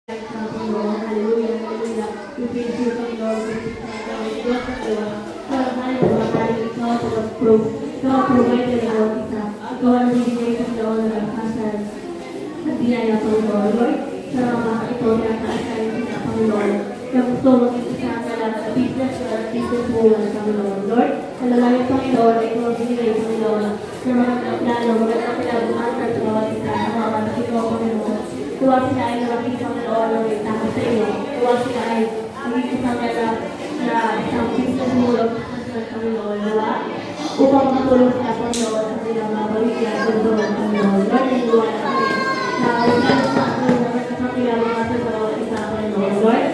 Hallelujah, hallelujah. We praise you, Lord. We bless you, Lord. Lord, tayo mga tayo, ikaw ang mag-prove. Ikaw ang provider, Lord, isa. Ikaw ang nagbibigay sa Lord ng nagkasal. At biyaya ko, Lord. Sa mga ito, nataas tayo sa Panginoon. Na gusto mag-isa ka lang sa business mo lang sa Panginoon. Lord, nalalayo Panginoon, ikaw ang binigay sa Panginoon. Sa mga plano, magandang kinabukasan sa bawat isa, sa mga kapatid ko, Panginoon. Tuwa sila ay narating Panginoon ng itapos sa iyo. Tuwa sila ay magiging Panginoon na isang business mo lang sa Panginoon. Diba? Upang matulong sila Panginoon sa kanilang mga pamilya sa doon Panginoon. Lord, nagluwa na kami na ulan sa akin na magkakakilang mga sa bawat isa Panginoon. Lord,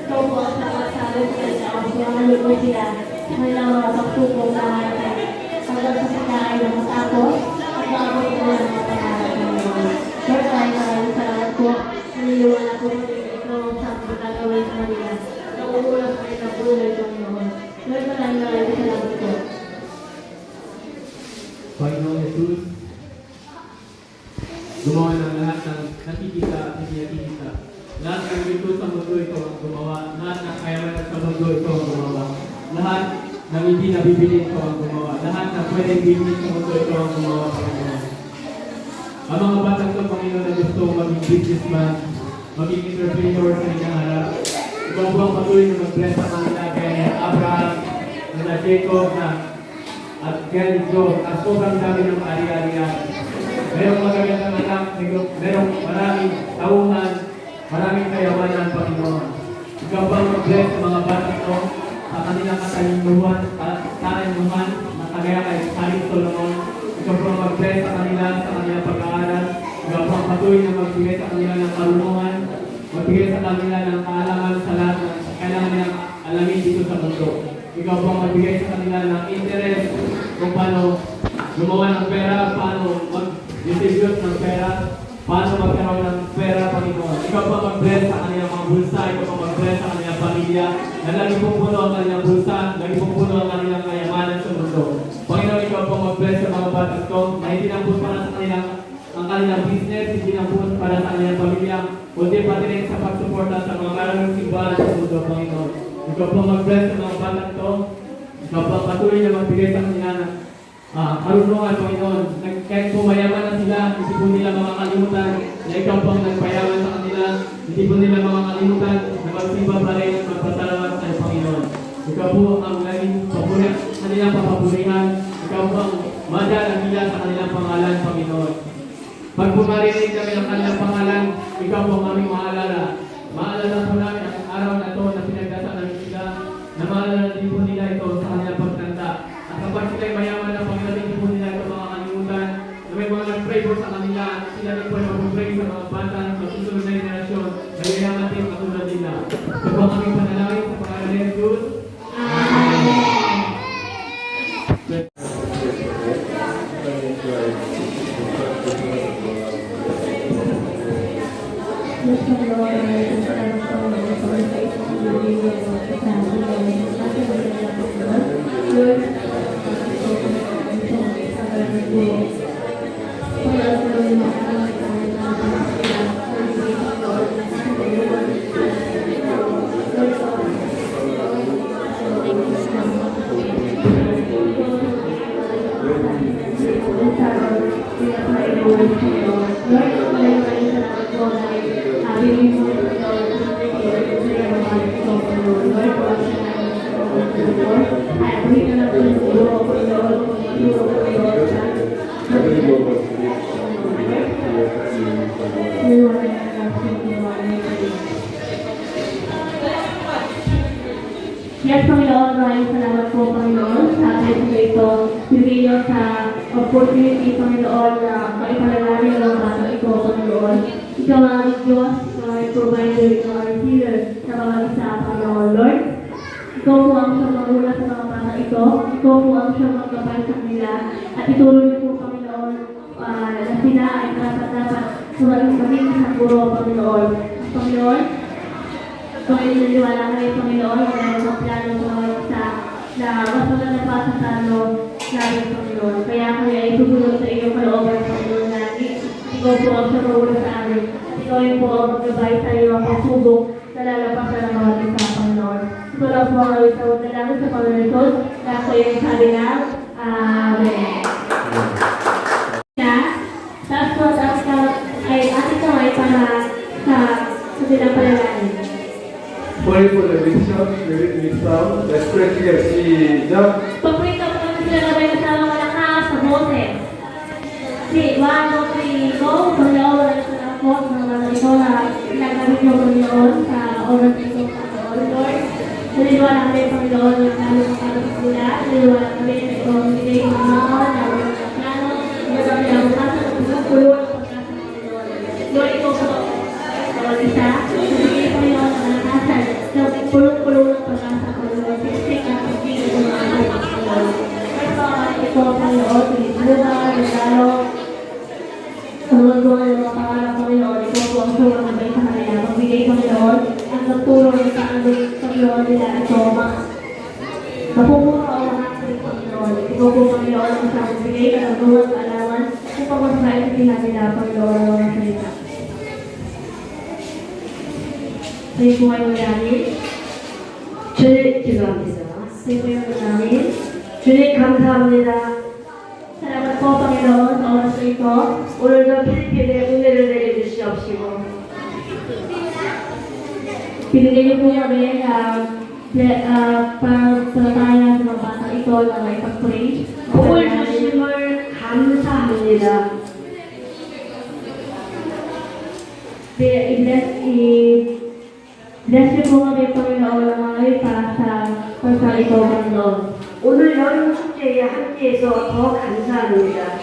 ikaw po ang sagot sa kanila ang siyangalit mo sila sa kanilang mga pagsupong na hanggang sa sila ay nakatakot at maabot mo ng mga pangarap Panginoon. Lord, tayo maraming salamat po. Naniniwala po kami na ikaw ang sa pagkagawin sa kanila. Nauulang sa kanilang buhay Panginoon. Lord, maraming salamat po. Panginoon Jesus, gumawa ng lahat ng nakikita at hindi nakikita. Lahat ng ito sa mundo ito ang gumawa. Lahat ng kayamanan sa mundo ito ang gumawa. Lahat ng hindi nabibili ito ang gumawa. Lahat ng pwedeng bibili sa mundo ito ang gumawa, Panginoon. Ang mga batang ito, Panginoon, na gusto maging businessman, maging entrepreneur sa inyong harap. Ikaw po ang patuloy na mag-bless sa kanila kay Abraham, na Jacob, na at kaya Job, at sobrang dami ng ari-arian. Merong magagandang anak, merong maraming taungan, maraming kayawanan, Panginoon. Ikaw ba mag-bless sa mga bata ito sa kanilang katalinuhan, na kagaya kay Haring Solomon. Ikaw ba mag-bless sa kanilang pag-aaral. Ikaw ba patuloy na magbigay sa kanila ng karunungan, magbigay sa kanila ng kaalaman sa lahat ng kailangan nilang alamin dito sa mundo. Ikaw po magbigay sa kanila ng interest kung paano gumawa ng pera, paano mag-distribute ng pera, paano magkaroon ng pera, Panginoon. Ikaw po mag-bless sa kanilang mga bulsa, ikaw po mag-bless sa kanilang pamilya, na lagi pong puno ang kanilang bulsa, lagi pong puno ang kanilang kayamanan sa mundo. Panginoon, ikaw po mag-bless sa mga batas ko, na hindi lang po para sa kanilang business, hindi lang po para sa kanilang pamilya, kundi pati rin sa pagsuporta sa mga maraming simbahan sa mundo, Panginoon. Ikaw po mag-bless sa mga batang to. Ikaw po patuloy na magbigay sa kanila ng karunungan, Panginoon. Kahit po mayaman na sila, hindi po nila makakalimutan na ikaw po ang nagpayaman sa kanila. Hindi po nila makakalimutan na magsimba pa rin at magpasalamat sa iyo, Panginoon. Ikaw po ang laging kanilang papapurihan. Ikaw po ang madalagila sa kanilang pangalan, Panginoon. Pag po marinig kami ng kanilang pangalan, ikaw po ang aming maalala. Maalala po namin ang araw na ito na pinagdasal namin sila, na maalala din po nila ito sa kanilang pagtanda. At kapag sila'y mayaman na Panginoon, hindi po nila ito makakalimutan, na may mga nag-pray po sa kanila, at sila din po ay mag-pray sa mga bata sa susunod na generasyon, na yayaman din katulad nila. Ito po ang aming panalangin sa pangalan ni Jesus. Yes, my Lord, I am salamat po ng mga pagkakas sa pagkakas sa Lord, Yes, Panginoon, maraming salamat po, Panginoon, sa atin sa ito. Bigay niyo sa opportunity, Panginoon, na maipanalangin ang bata ito, Panginoon. Ikaw ang Diyos, ang provider, ikaw ang healer sa mga isa, Panginoon, Lord. Ikaw po ang siyang magula sa mga bata ito. Ikaw po ang siyang magkabay sa kanila. At ituloy niyo po, Panginoon, na sila ay dapat maging sa puro, Panginoon. Panginoon, kung iniliwala kayo, Panginoon, na mga plano sa mga isa na mas maganda pa sa plano namin, Panginoon. Kaya kami ay tutulong sa iyong kalooban, Panginoon, natin. Ikaw po ang sa sa amin. ito ay po ang magabay sa iyo ang pagsubok na lalapasan ng mga isa, Panginoon. Ito lang po ang awit sa dalangin sa Panginoon ito na ako yung sabi na, Amen. Tapos ay ating kamay para sa bilang panalangin. Pray for the mission sound. Let's pray together. 시작. Pag-pray ka po naman sila na may kasama malakas sa boses. Si 1, 2, 3, go! Panginoon, wala sa lang po sa mga ito na pinagamit mo, Panginoon, sa oras na ito, Panginoon, Lord. Naliliwala kami, Panginoon, na kami makakapag sila. Naliliwala kami na ito ang binigay ng Panginoon, na walang plano, na kami ang bukasan ng pagkakulo ng pagkasa, Panginoon. Lord, ito po, bawat isa, nabigay, Panginoon, ang malakasan, na pulong-pulo ng pagkasa, Panginoon. Sinisik na pagkigil ng mga ito, Panginoon. Ito, Panginoon, Pilipinuha, Regalo, Panginoon ng mga pangalan, Panginoon, ito po ang suwang na may sa kanila. Magbigay, Panginoon, ang nagtulong sa aming Panginoon nila ito, mapupuro ang mga ating Panginoon. Ito po, Panginoon, ang isang magbigay ka ng buwan kaalaman upang magsasaintindihan nila, Panginoon, ang mga salita. Sa'yo po ay mangyari. 주님 기도합니다. Sa'yo po ay mangyari. 주님 감사합니다. Salamat po, Panginoon, sa oras na ito. 오늘도 필리핀에 은혜를 내려주시옵시고 Pinigay niyo po kami pagpapataya sa mga batang ito na may pag-pray. 복을 주심을 감사합니다. I-bless niyo po kami, Panginoon, ng mga ipa sa pagka ito, Panginoon. 오늘 여름 축제에 함께해서 더 감사합니다.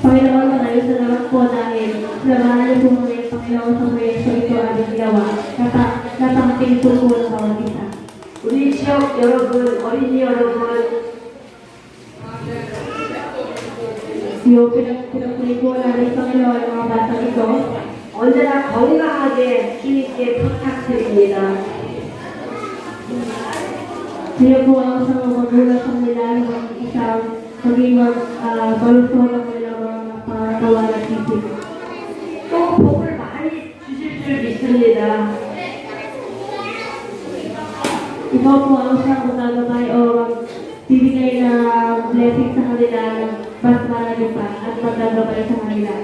Panginoon, maraming salamat po dahil sinamahan niyo po kami, Panginoon, sa proyekto ito aming ginawa. Napakating po po ng bawat isa. 우리 지역 여러분, 어린이 여러분, Yung pinag-pray po namin, Panginoon, ng mga batang ito. 언제나 건강하게 주님께 부탁드립니다. Siya po ang isang magulang sa nila ng isang maging malusog ang kanilang mga pangatawa at isip. 또 복을 많이 주실 줄 믿습니다. Ito po ang isang magagabay o bibigay na blessing sa kanila ng mas marami pa at magagabay sa kanila.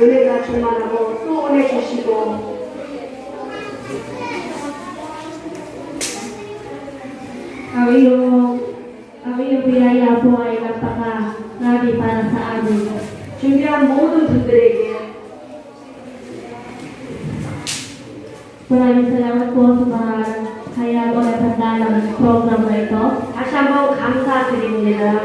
은혜가 충만하고 또 은혜 주시고 Ang iyong biyaya po ay napaka-rami para sa amin. 준비한 모든 분들에게 Maraming salamat po sa mga kaya o natanda ng program na ito. 다시 한번 감사드립니다.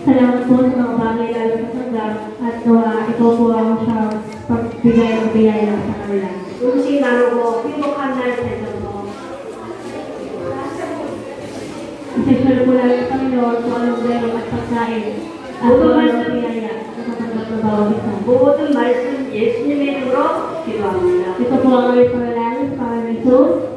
Salamat po sa mga bagay lalo sa tanggap at ito po ang siyang pagbigay ng biyaya sa kanila. 음식 나누고 행복한 날 되셔서 Isasal po lang ang Panginoon kung anong meron at pagkain at kung anong biyaya sa katanggap ng bawat isa. 모든 말씀 예수님의 이름으로 기도합니다. Ito po ang aming panalangin sa Panginoon Jesus.